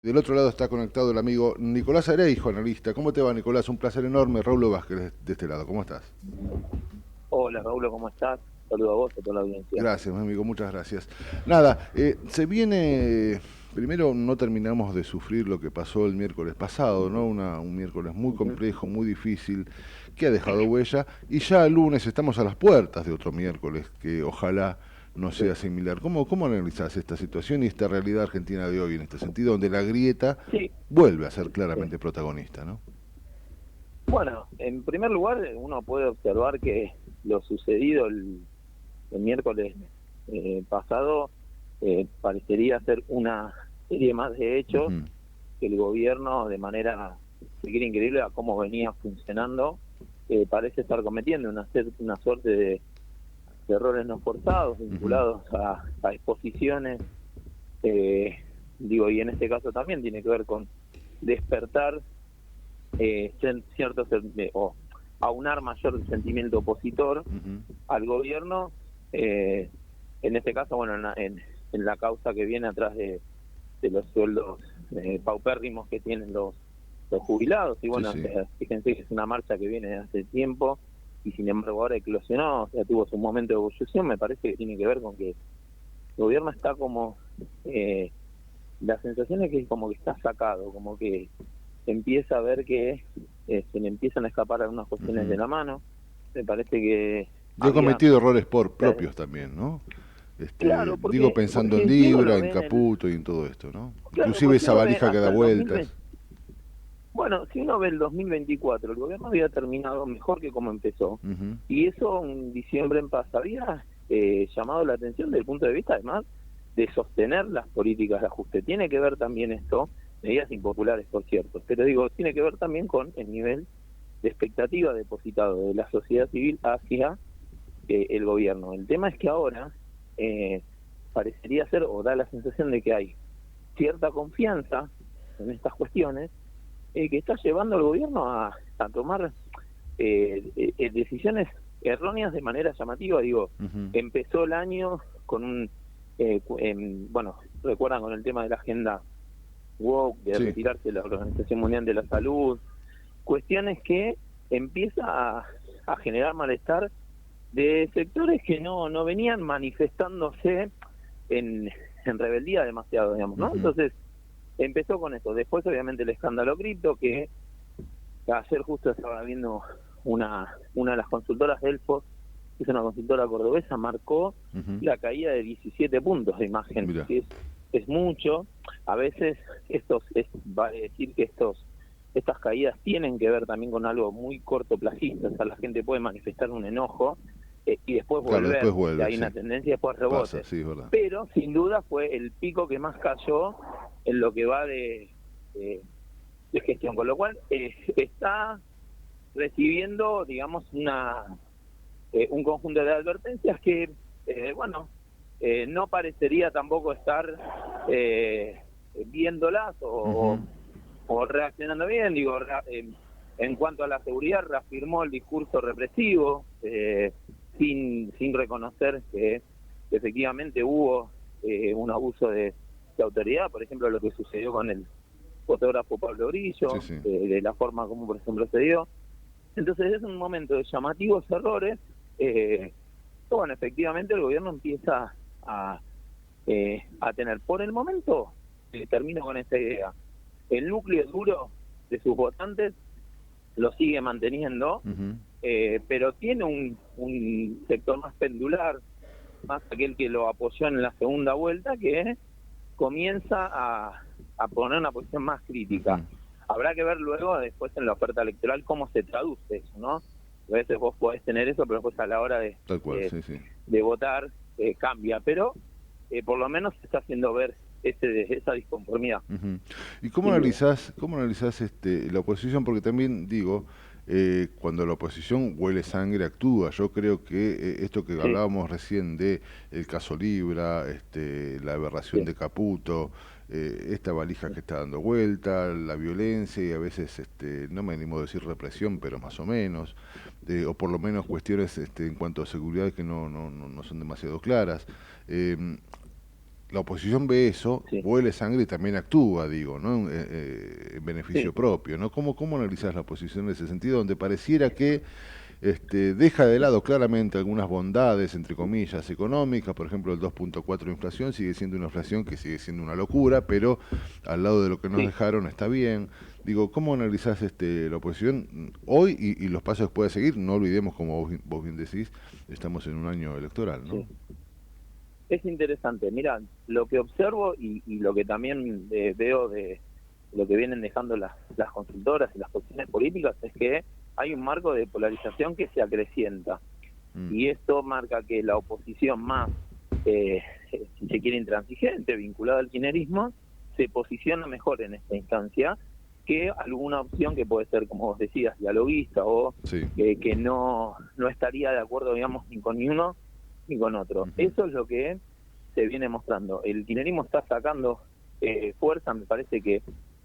Del otro lado está conectado el amigo Nicolás Areijo, analista. ¿Cómo te va, Nicolás? Un placer enorme. Raúl Vázquez de este lado. ¿Cómo estás? Hola Raúl, ¿cómo estás? Saludo a vos y a toda la audiencia. Gracias, mi amigo. Muchas gracias. Nada, se viene... Primero, no terminamos de sufrir lo que pasó el miércoles pasado, ¿no? Un miércoles muy Ujú. complejo, muy difícil, que ha dejado huella. Y ya el lunes estamos a las puertas de otro miércoles, que ojalá no Sí. sea similar. ¿Cómo analizás esta situación y esta realidad argentina de hoy en este sentido, donde la grieta Sí, vuelve a ser sí. claramente protagonista, ¿no? Bueno, en primer lugar, uno puede observar que lo sucedido el miércoles pasado parecería ser una serie más de hechos Ujú. que el gobierno, de manera, si quiere, increíble a cómo venía funcionando, parece estar cometiendo una suerte de errores no forzados Ujú. vinculados a exposiciones. eh, y en este caso también tiene que ver con despertar cierto o aunar mayor sentimiento opositor Ujú. al gobierno, eh, en este caso, bueno, en la causa que viene atrás de los sueldos paupérrimos que tienen los jubilados. Y Sí, bueno, sí. fíjense que es una marcha que viene de hace tiempo y sin embargo ahora eclosionó, o sea, tuvo su momento de ebullición. Me parece que tiene que ver con que el gobierno está como, eh, la sensación es que como que está sacado, como que empieza a ver que se le empiezan a escapar algunas cuestiones de Ujú. la mano. Me parece que Yo he había, cometido errores eh, propios también, ¿no? claro, Digo pensando en porque si uno Libra, lo en ve en el, Caputo y en todo esto, ¿no? claro, Inclusive porque si esa uno ve valija que da hasta el vueltas. 2020, bueno, si uno ve el 2024, el gobierno había terminado mejor que como empezó, Ujú. y eso en diciembre en paz había llamado la atención desde el punto de vista, además, de sostener las políticas de ajuste. Tiene que ver también esto, medidas impopulares, por cierto, pero digo, tiene que ver también con el nivel de expectativa depositado de la sociedad civil hacia el gobierno. El tema es que ahora eh, parecería ser, o da la sensación de que hay cierta confianza en estas cuestiones, que está llevando al gobierno a tomar decisiones erróneas de manera llamativa. Digo, Ujú. empezó el año con bueno, recuerdan con el tema de la agenda woke, de Sí, retirarse de la Organización Mundial de la Salud, cuestiones que empieza a generar malestar de sectores que no venían manifestándose en rebeldía demasiado, digamos, ¿no? ujú. Entonces, empezó con eso. Después, obviamente, el escándalo cripto, que ayer justo estaba viendo una de las consultoras Delfos, que es una consultora cordobesa, marcó Ujú. la caída de 17 puntos de imagen, Mira. que es mucho. A veces vale decir que estas caídas tienen que ver también con algo muy cortoplacista, o sea, la gente puede manifestar un enojo y después Claro, volver, después o sea, vuelve, hay sí. una tendencia, después Pasa, rebote. sí, es verdad. Pero sin duda fue el pico que más cayó en lo que va de, de gestión, con lo cual está recibiendo, digamos, un conjunto de advertencias que, bueno, no parecería tampoco estar eh, viéndolas Ujú. o reaccionando bien. Digo, en cuanto a la seguridad, reafirmó el discurso represivo, sin reconocer que efectivamente hubo un abuso de autoridad, por ejemplo, lo que sucedió con el fotógrafo Pablo Sí, Grillo, sí. de la forma como, por ejemplo, se dio. Entonces es un momento de llamativos errores. Bueno, efectivamente el gobierno empieza a tener, por el momento, termino con esta idea, el núcleo duro de sus votantes lo sigue manteniendo, Ujú. pero tiene un sector más pendular, más aquel que lo apoyó en la segunda vuelta, que comienza a poner una posición más crítica. Ujú. Habrá que ver luego, después en la oferta electoral, cómo se traduce eso, ¿no? A veces vos podés tener eso, pero después a la hora Tal cual, sí, sí. de votar cambia. Pero por lo menos se está haciendo ver esa disconformidad, Ujú. ¿Y sin duda. cómo analizás la oposición? Porque también digo, cuando la oposición huele sangre, actúa. Yo creo que esto que Sí, hablábamos recién de el caso Libra, la aberración sí, de Caputo, esta valija que está dando vuelta, la violencia y a veces, no me animo a decir represión, pero más o menos, o por lo menos sí. cuestiones en cuanto a seguridad que no son demasiado claras. Eh, la oposición ve eso, sí, huele sangre y también actúa, digo, ¿no? En beneficio sí, propio, ¿no? ¿Cómo analizás la oposición en ese sentido, donde pareciera que deja de lado claramente algunas bondades, entre comillas, económicas? Por ejemplo, el 2,4 de inflación sigue siendo una inflación que sigue siendo una locura, pero al lado de lo que nos sí. dejaron está bien. Digo, ¿cómo analizás la oposición hoy y los pasos que puede seguir? No olvidemos, como vos bien decís, estamos en un año electoral, ¿no? Sí. Es interesante. Mira, lo que observo y lo que también veo de lo que vienen dejando las consultoras y las posiciones políticas es que hay un marco de polarización que se acrecienta. Mm. Y esto marca que la oposición más, eh, si se quiere, intransigente, vinculada al kirchnerismo, se posiciona mejor en esta instancia que alguna opción que puede ser, como vos decías, dialoguista o Sí. que no estaría de acuerdo, digamos, ni con ni uno ni con otro. Ujú. Eso es lo que se viene mostrando. El kirchnerismo está sacando fuerza, me parece que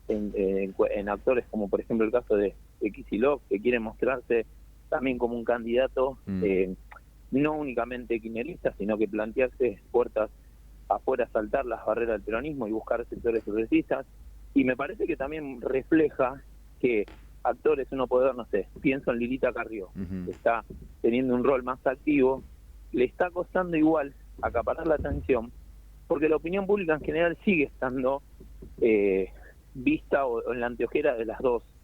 en actores como por ejemplo el caso de Kicillof, que quiere mostrarse también como un candidato Mm. no únicamente kirchnerista, sino que plantearse puertas afuera, saltar las barreras del peronismo y buscar sectores progresistas. Y me parece que también refleja que actores, uno puede ver, no sé, pienso en Lilita Carrió, Ujú. que está teniendo un rol más activo, le está costando igual acaparar la atención, porque la opinión pública en general sigue estando eh, vista o en la anteojera de las dos opciones,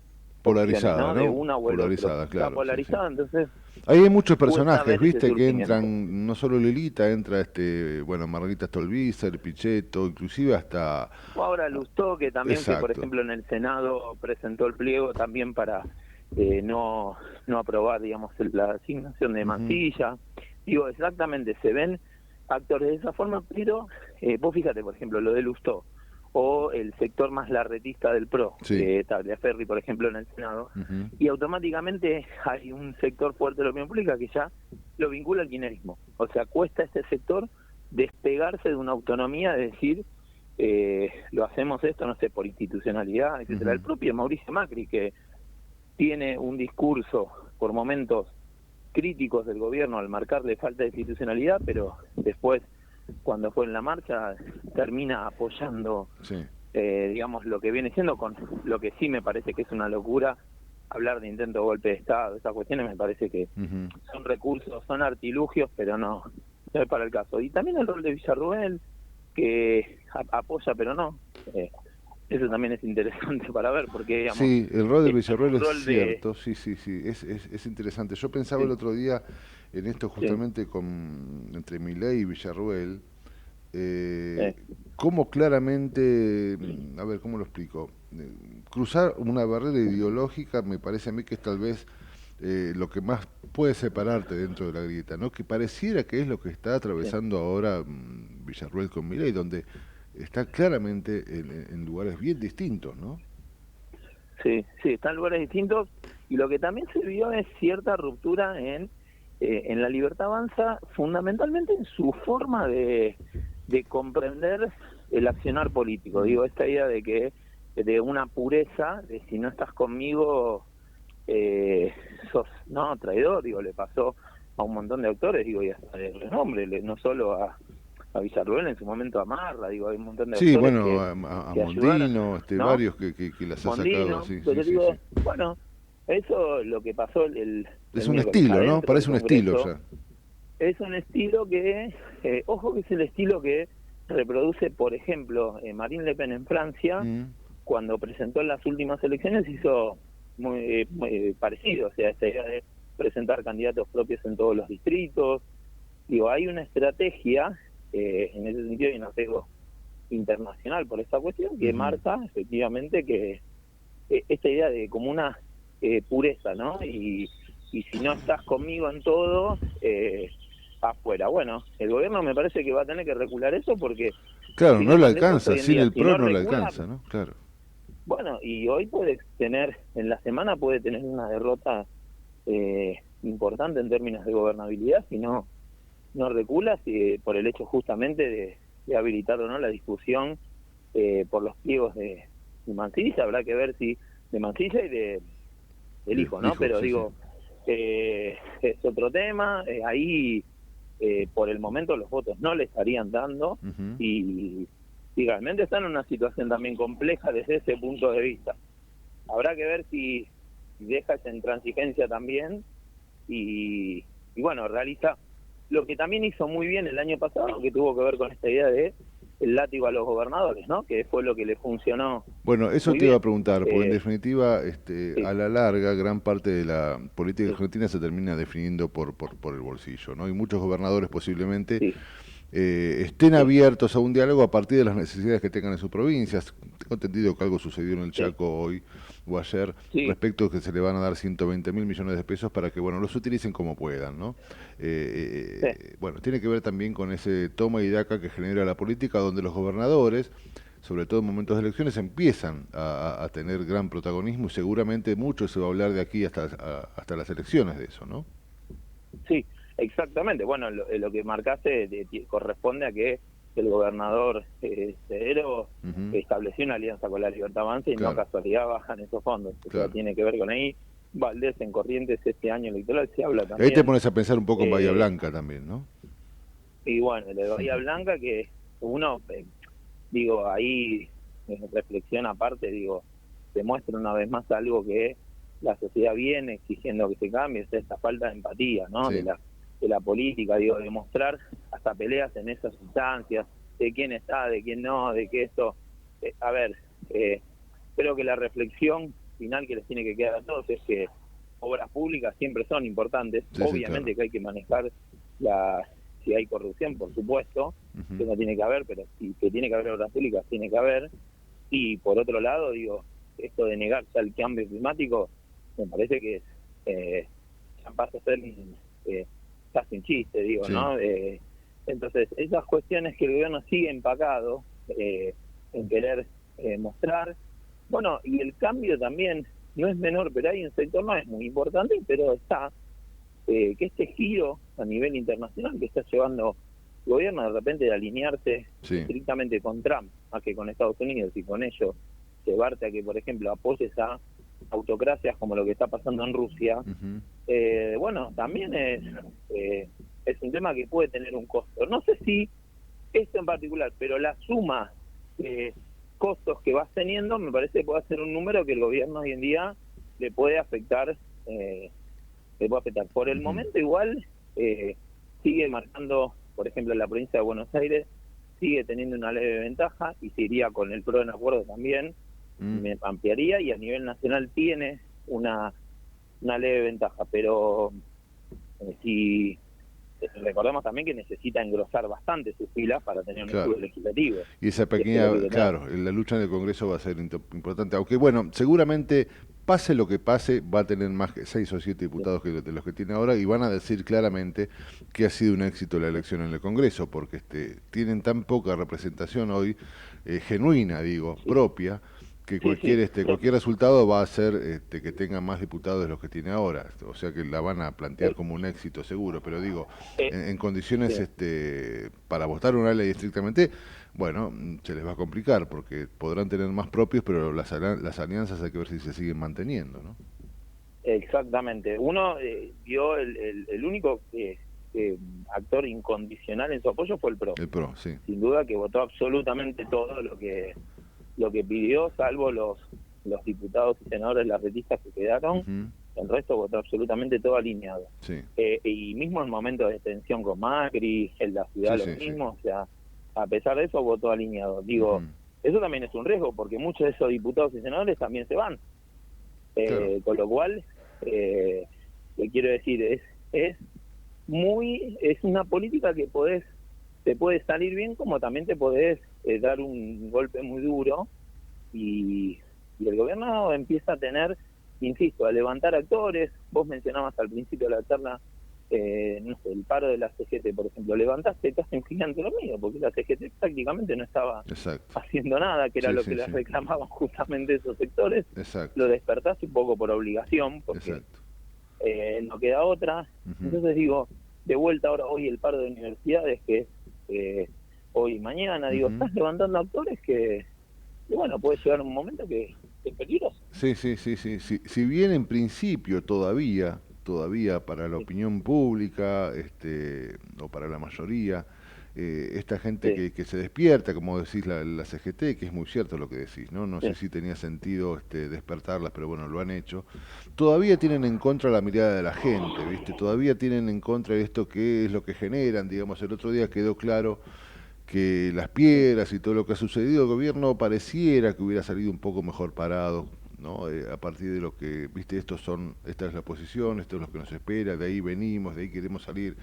Polarizada, ¿no? De ¿no? una o el otro. Polarizada, Está claro, sí, sí. polarizada, entonces Ahí hay muchos cuesta personajes, ver ese viste, que surgimiento. entran, no solo Lilita, entra bueno, Margarita Stolbizer, Pichetto, inclusive hasta... O ahora Lustó, que también, que por Exacto. ejemplo en el Senado presentó el pliego también para no aprobar, digamos, la asignación de Ujú. Mansilla. Digo, exactamente, se ven actores de esa forma, pero vos fíjate, por ejemplo, lo de Lustó, o el sector más larretista del PRO, Sí. Tagliaferri, por ejemplo, en el Senado, Ujú. y automáticamente hay un sector fuerte de la opinión pública que ya lo vincula al kirchnerismo. O sea, cuesta a este sector despegarse de una autonomía, de decir, lo hacemos esto, no sé, por institucionalidad, etcétera. El Ujú. propio Mauricio Macri, que tiene un discurso por momentos críticos del gobierno al marcarle falta de institucionalidad, pero después, cuando fue en la marcha, termina apoyando, Sí. digamos, lo que viene siendo, con lo que sí me parece que es una locura, hablar de intento de golpe de Estado, esas cuestiones me parece que Ujú. son recursos, son artilugios, pero no es para el caso. Y también el rol de Villarruel, que apoya, pero no. Eso también es interesante para ver, porque, digamos, Sí, el rol de está en Villarroel un es rol de... cierto, sí, sí, sí, es interesante. Yo pensaba el Sí, otro día en esto sí, justamente entre Milei y Villarroel, eh, cómo claramente, a ver, ¿cómo lo explico? Cruzar una barrera ideológica me parece a mí que es tal vez lo que más puede separarte dentro de la grieta, ¿no? Que pareciera que es lo que está sí, atravesando ahora Villarroel con Milei, donde está claramente en lugares bien distintos, ¿no? sí, están en lugares distintos. Y lo que también se vio es cierta ruptura en la Libertad Avanza, fundamentalmente en su forma de comprender el accionar político. Mm. Digo, esta idea de que de una pureza, de si no estás conmigo, sos no traidor, digo, le pasó a un montón de autores, digo, y hasta de renombre, no solo a Villarruel, en su momento a Marra, digo, hay un montón de Sí, autores bueno, a que ayudaron, Mondino, ¿no? varios que las ha sacado Mondino, así, sí, pero sí, sí. digo, bueno, eso lo que pasó Es el un miércoles estilo, ¿no? adentro del Parece un estilo Congreso, ya. es un estilo que, ojo que es el estilo que reproduce, por ejemplo, Marine Le Pen en Francia, Mm. cuando presentó en las últimas elecciones, hizo muy parecido, o sea, esta idea de presentar candidatos propios en todos los distritos. Digo, hay una estrategia, en ese sentido, y un apego internacional por esta cuestión, que Ujú. marca efectivamente que esta idea de como una pureza, ¿no? Y si no estás conmigo en todo, afuera. Bueno, el gobierno me parece que va a tener que regular eso porque, Claro, sin no ir le más lejos, alcanza, hoy en sin día, el si PRO no no le regula, alcanza, ¿no? Claro. bueno, y hoy puede tener, en la semana puede tener una derrota importante en términos de gobernabilidad si no recula, por el hecho justamente de habilitar o no la discusión por los pliegos de Mansilla. Habrá que ver si de Mansilla y del hijo, ¿no? Hijo, Pero sí, sí. digo, es otro tema, ahí por el momento los votos no le estarían dando Ujú. y realmente están en una situación también compleja desde ese punto de vista. Habrá que ver si deja esa intransigencia también y bueno, realiza lo que también hizo muy bien el año pasado, que tuvo que ver con esta idea de el látigo a los gobernadores, ¿no? Que fue lo que le funcionó Bueno, eso muy te iba a bien. preguntar, porque en definitiva, Sí, a la larga, gran parte de la política sí, argentina se termina definiendo por el bolsillo, ¿no? Y muchos gobernadores posiblemente sí, estén sí, abiertos a un diálogo a partir de las necesidades que tengan en sus provincias. Tengo entendido que algo sucedió en el sí, Chaco hoy o ayer sí, respecto a que se le van a dar 120.000 millones de pesos para que, bueno, los utilicen como puedan, ¿no? sí, Bueno, tiene que ver también con ese toma y daca que genera la política, donde los gobernadores, sobre todo en momentos de elecciones, empiezan a tener gran protagonismo y seguramente mucho se va a hablar de aquí hasta las elecciones de eso, ¿no? sí, exactamente. Bueno, lo que marcaste corresponde a que el gobernador Cedero Ujú. estableció una alianza con la Libertad Avanza y no Claro, casualidad bajan esos fondos. O sea, claro. tiene que ver con ahí. Valdés en Corrientes este año electoral se habla Y ahí te también. pones a pensar un poco en Bahía eh, Blanca también, ¿no? y bueno, de Bahía Blanca que uno, digo, ahí reflexión aparte, digo, demuestra una vez más algo que la sociedad viene exigiendo que se cambie, es esta falta de empatía, ¿no? Sí, De la política, digo, demostrar hasta peleas en esas instancias, de quién está, de quién no, de que esto, a ver, eh, creo que la reflexión final que les tiene que quedar a todos es que obras públicas siempre son importantes, sí, sí, claro. obviamente que hay que manejar la si hay corrupción, por supuesto, que Ujú. no tiene que haber, pero si que tiene que haber obras públicas, tiene que haber. Y por otro lado, digo, esto de negarse al cambio climático, me parece que ya pasa a ser casi un chiste, digo, Sí, ¿no? Entonces, esas cuestiones que el gobierno sigue empacado en querer mostrar, bueno, y el cambio también no es menor, pero hay un sector no es muy importante, pero está, que este giro a nivel internacional que está llevando el gobierno de repente de alinearse sí. estrictamente con Trump, más que con Estados Unidos y con ellos llevarte a que, por ejemplo, apoyes a autocracias como lo que está pasando en Rusia, Ujú. bueno, también es un tema que puede tener un costo. No sé si esto en particular, pero la suma de costos que vas teniendo me parece que puede ser un número que el gobierno hoy en día le puede afectar le puede afectar. Por el Ujú. momento igual sigue marcando, por ejemplo, en la provincia de Buenos Aires, sigue teniendo una leve ventaja y se iría con el PRO en acuerdo también, Mm. me ampliaría y a nivel nacional tiene una leve ventaja, pero si recordemos también que necesita engrosar bastante sus filas para tener un Claro. escudo legislativo, Y esa y eso es lo que pequeña, quiere tener. claro, la lucha en el Congreso va a ser importante, aunque bueno, seguramente pase lo que pase, va a tener más que 6 o 7 diputados que de los que tiene ahora y van a decir claramente que ha sido un éxito la elección en el Congreso, porque tienen tan poca representación hoy, genuina, digo, Sí, propia, que sí, cualquier sí, cualquier propio. resultado va a hacer que tenga más diputados de los que tiene ahora, o sea que la van a plantear Eh, como un éxito seguro, pero digo, eh, en condiciones sí. para votar una ley estrictamente, bueno, se les va a complicar porque podrán tener más propios, pero las alianzas hay que ver si se siguen manteniendo, ¿no? Exactamente. Uno vio el único actor incondicional en su apoyo fue el PRO. El PRO, sí. Sin duda que votó absolutamente todo lo que pidió, salvo los diputados y senadores larretistas que quedaron. Ujú. El resto votó absolutamente todo alineado. Sí, Y mismo en momentos de tensión con Macri, en la ciudad sí, lo sí, sí. mismo, o sea, a pesar de eso votó alineado. Digo, Ujú. eso también es un riesgo, porque muchos de esos diputados y senadores también se van. Claro, Con lo cual, te quiero decir, es es una política que te puede salir bien como también te podés dar un golpe muy duro y, y el gobierno empieza a tener, insisto, a levantar actores. Vos mencionabas al principio de la charla, no sé, el paro de la CGT, por ejemplo, levantaste casi un gigante lo mío, porque la CGT prácticamente no estaba exacto. haciendo nada, que era Sí, lo que sí, les sí. reclamaban justamente esos sectores. Exacto, Lo despertaste un poco por obligación, porque exacto. no queda otra. Ujú. Entonces digo, de vuelta ahora hoy el paro de universidades, que es hoy y mañana, digo, Ujú. estás levantando actores que bueno, puede llegar un momento que es peligroso. Sí, sí, sí, sí, sí. Si bien en principio todavía todavía para la opinión pública, o para la mayoría, esta gente sí, que se despierta, como decís la CGT, que es muy cierto lo que decís, ¿no? No sé sí, si tenía sentido despertarlas, pero bueno, lo han hecho. Todavía tienen en contra la mirada de la gente, ¿viste? Todavía tienen en contra esto que es lo que generan, digamos, el otro día quedó claro que las sí, piedras y todo lo que ha sucedido, el gobierno pareciera que hubiera salido un poco mejor parado, ¿no? A partir de lo que, viste, esta es la posición, esto es lo que nos espera, de ahí venimos, de ahí queremos salir.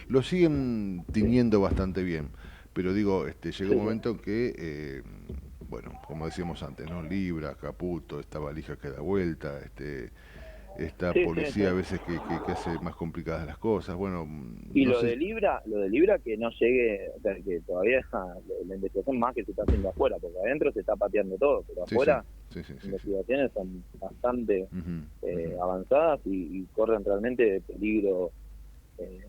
Lo siguen sí, tiñendo bastante bien, pero digo, llega un sí, sí. momento en que, bueno, como decíamos antes, ¿no? Libra, Caputo, esta valija que da vuelta, esta Sí, sí, policía a sí. veces que hace más complicadas las cosas, bueno, Y no sé, Lo de Libra que no llegue, o sea, que todavía la investigación más que se está haciendo afuera, porque adentro se está pateando todo, pero sí, sí, afuera sí, sí, las sí, sí. investigaciones son bastante Ujú, ujú. avanzadas y corren realmente peligro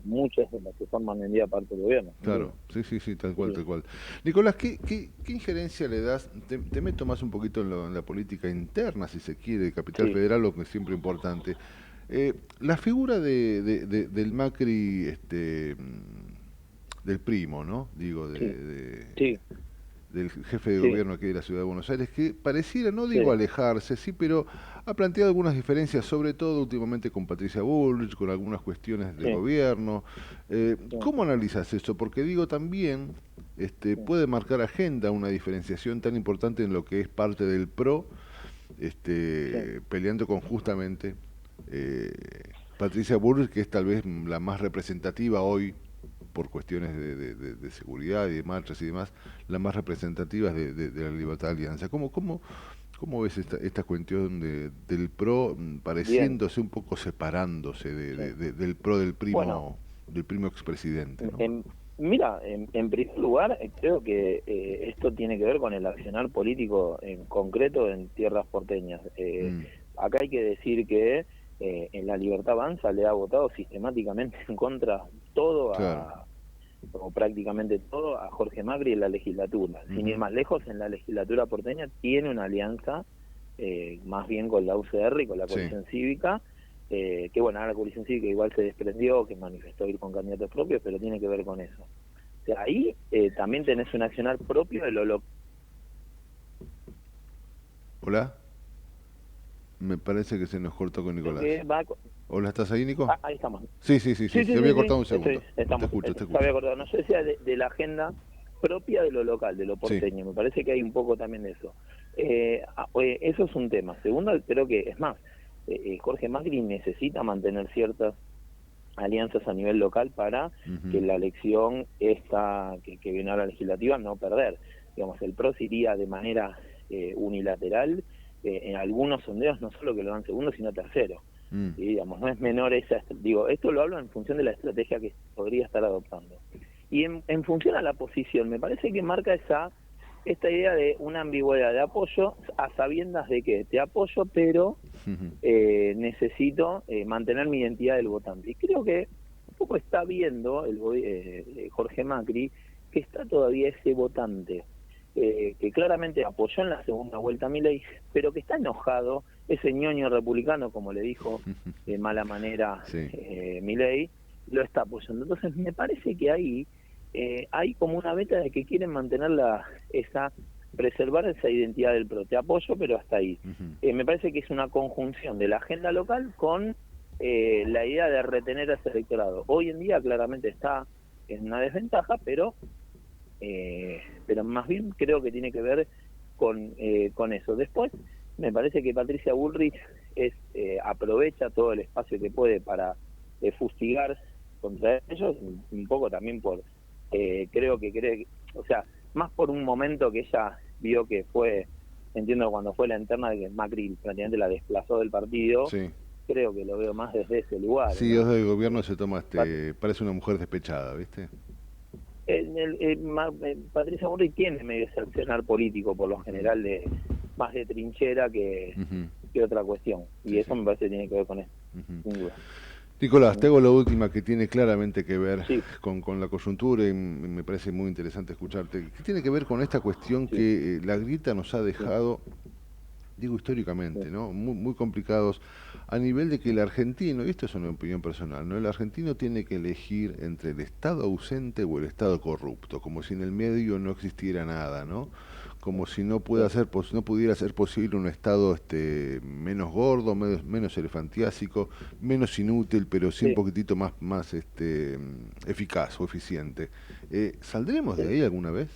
muchas de las que forman en día parte del gobierno, sin duda. Claro, sí, sí, sí, tal Sí, cual, sí, tal cual. Nicolás, ¿qué injerencia le das? Te meto más un poquito en la política interna, si se quiere, de Capital sí, Federal, lo que es siempre importante. La figura del Macri, del primo, ¿no? Digo, sí, sí, del jefe de sí, gobierno aquí de la ciudad de Buenos Aires, que pareciera, no digo sí, alejarse, sí, pero ha planteado algunas diferencias, sobre todo últimamente con Patricia Bullrich, con algunas cuestiones de sí, gobierno. sí, ¿Cómo analizas eso? Porque digo también, sí, puede marcar agenda una diferenciación tan importante en lo que es parte del PRO, sí, peleando con justamente eh, Patricia Bullrich, que es tal vez la más representativa hoy por cuestiones de seguridad y de marchas y demás, las más representativas de la Libertad de Alianza. ¿Cómo ves esta cuestión del PRO bien, pareciéndose un poco separándose sí. del PRO Bueno, del primo expresidente, ¿no? mira, en primer lugar, creo que esto tiene que ver con el accionar político en concreto en tierras porteñas. Mm, Acá hay que decir que en la Libertad Avanza le ha votado sistemáticamente en contra todo claro. o prácticamente todo a Jorge Macri en la legislatura. Sin ir Ujú, más lejos, en la legislatura porteña tiene una alianza más bien con la UCR y con la sí. coalición cívica, que bueno, ahora la coalición cívica igual se desprendió, que manifestó ir con candidatos propios, pero tiene que ver con eso. O sea, ahí también tenés un accionar propio de lo local. Hola, me parece que se nos cortó con Nicolás. Que va, Hola, ¿estás ahí, Nico? ahí estamos. Sí, sí, sí, sí, Sí, se sí, había sí, sí, cortado un segundo. Te estamos. escucho, te Se había escucho. acordado, no sé si de la agenda propia de lo local, de lo Sí. porteño. Me parece que hay un poco también de eso. Eso es un tema. Segundo, creo que, es más, Jorge Macri necesita mantener ciertas alianzas a nivel local para que Ujú, la elección esta que viene a la legislativa no perder. Digamos, el PRO se iría de manera unilateral, en algunos sondeos no solo que lo dan segundo, sino tercero. mm, Y, digamos, no es menor esa, digo, esto lo hablo en función de la estrategia que podría estar adoptando. Y en función a la posición, me parece que marca esta idea de una ambigüedad de apoyo a sabiendas de que te apoyo, pero ujú, necesito mantener mi identidad del votante. Y creo que un poco está viendo Jorge Macri que está todavía ese votante que claramente apoyó en la segunda vuelta a Milei, pero que está enojado, ese ñoño republicano, como le dijo de mala manera sí. Milei, lo está apoyando. Entonces me parece que ahí hay como una beta de que quieren mantener preservar esa identidad del PRO. Te apoyo, pero hasta ahí. Ujú. Me parece que es una conjunción de la agenda local con la idea de retener a ese electorado. Hoy en día claramente está en una desventaja, pero más bien creo que tiene que ver con eso. Después, me parece que Patricia Bullrich aprovecha todo el espacio que puede para fustigar contra ellos, un poco también creo que cree, o sea, más por un momento que ella vio que fue, entiendo cuando fue la interna de que Macri prácticamente la desplazó del partido, Sí. creo que lo veo más desde ese lugar, Sí, ¿no? desde el gobierno se toma Pat- parece una mujer despechada, ¿viste? Patricia Bullrich tiene medio ese accionar político por lo Ujú, general de más de trinchera ujú, que otra cuestión, y sí, eso sí. me parece que tiene que ver con esto, Ujú. sin duda. Nicolás, te ¿Mm? hago la última que tiene claramente que ver Sí, con la coyuntura y me parece muy interesante escucharte. ¿Qué tiene que ver con esta cuestión sí, que la grieta nos ha sí, dejado digo históricamente, ¿no? Muy complicados a nivel de que el argentino, y esto es una opinión personal, ¿no? El argentino tiene que elegir entre el Estado ausente o el Estado corrupto, como si en el medio no existiera nada, ¿no? Como si no pueda ser, no pudiera ser posible un Estado menos gordo, menos elefantiásico, menos inútil, pero sí un Sí, poquitito más eficaz o eficiente. ¿Saldremos de sí. ahí alguna vez?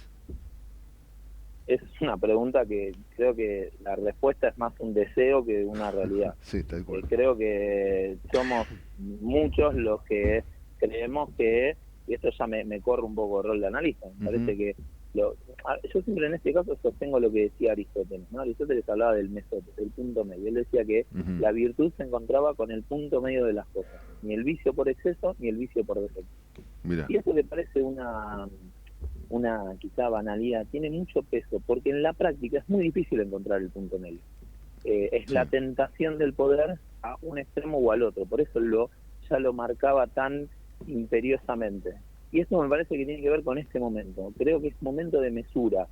Es una pregunta que creo que la respuesta es más un deseo que una realidad. Sí, tal cual. Creo que somos muchos los que creemos que, y esto ya me corre un poco el rol de analista, me Ujú, parece que yo siempre en este caso sostengo lo que decía Aristóteles, ¿no? Aristóteles hablaba del mesote, del punto medio. Él decía que ujú. la virtud se encontraba con el punto medio de las cosas, ni el vicio por exceso ni el vicio por defecto. Mira, Y eso que parece una quizá banalidad, tiene mucho peso, porque en la práctica es muy difícil encontrar el punto medio. Es la sí. tentación del poder a un extremo o al otro, por eso ya lo marcaba tan imperiosamente. Y esto me parece que tiene que ver con este momento, creo que es momento de mesura.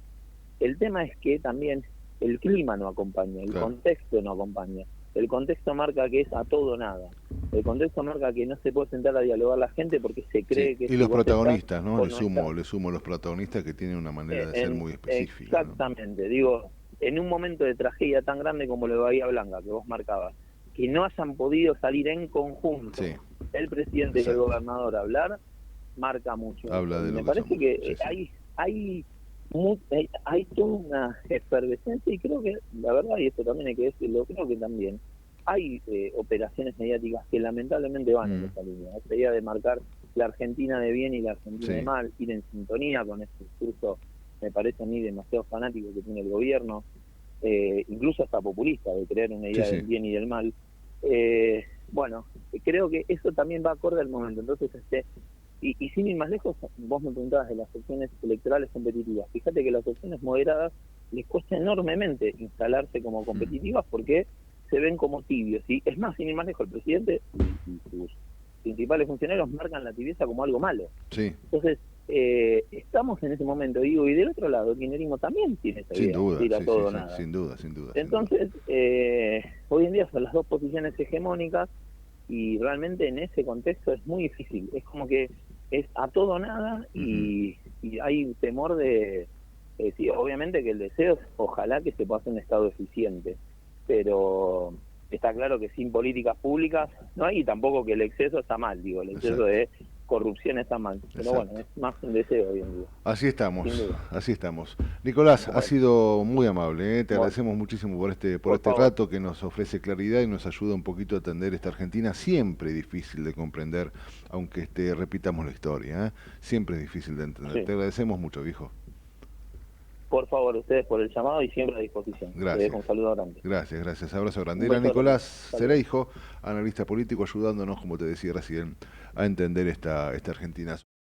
El tema es que también el clima no acompaña, el Claro. contexto no acompaña. El contexto marca que es a todo o nada. El contexto marca que no se puede sentar a dialogar la gente porque se Sí, cree que y si los vos estás protagonistas, ¿no? o no estás. Le sumo los protagonistas que tienen una manera de ser muy específica, ¿no? Exactamente, digo, en un momento de tragedia tan grande como lo de Bahía Blanca, que vos marcabas, que no hayan podido salir en conjunto Sí, el presidente y el exacto. gobernador a hablar, marca mucho Habla eso. Y de lo me que parece somos. que Sí, sí. hay toda una efervescencia y creo que, la verdad, y esto también hay que decirlo, creo que también hay operaciones mediáticas que lamentablemente van en Mm, esa línea. Esa idea de marcar la Argentina de bien y la Argentina de sí. mal, ir en sintonía con ese discurso, me parece a mí demasiado fanático que tiene el gobierno, incluso hasta populista, de creer una Sí, idea sí. del bien y del mal. Eh, bueno, creo que eso también va acorde al momento. Entonces, y sin ir más lejos, vos me preguntabas de las opciones electorales competitivas. Fíjate que las opciones moderadas les cuesta enormemente instalarse como Mm, competitivas porque se ven como tibios. Y es más, sin ir más lejos, el presidente y sus principales funcionarios marcan la tibieza como algo malo. sí, Entonces, estamos en ese momento, digo, y del otro lado, el kirchnerismo también tiene esa sin idea, de duda, ir a sí, sí, todo o sí, nada. sin duda, sin duda, sin duda. Entonces, hoy en día son las dos posiciones hegemónicas y realmente en ese contexto es muy difícil. Es como que es a todo o nada Ujú. y hay un temor de, sí, obviamente que el deseo es ojalá que se pueda hacer un Estado eficiente, pero está claro que sin políticas públicas no hay, y tampoco que el exceso está mal, digo, el exceso Exacto, de corrupción está mal, pero bueno, exacto. es más un deseo hoy en día, Así estamos, sin duda. así estamos. Nicolás, ha Bueno, sido muy amable, ¿eh? Te bueno, agradecemos muchísimo por por este favor. rato que nos ofrece claridad y nos ayuda un poquito a entender esta Argentina, siempre difícil de comprender, aunque repitamos la historia, ¿eh? Siempre es difícil de entender. Sí. Te agradecemos mucho, viejo. Por favor, ustedes por el llamado y siempre a disposición. Te dejo Gracias. un saludo grande. Gracias, gracias. Abrazo grande. Un Era beso grande. Nicolás Saludos. Cereijo, analista político, ayudándonos, como te decía recién, a entender esta Argentina.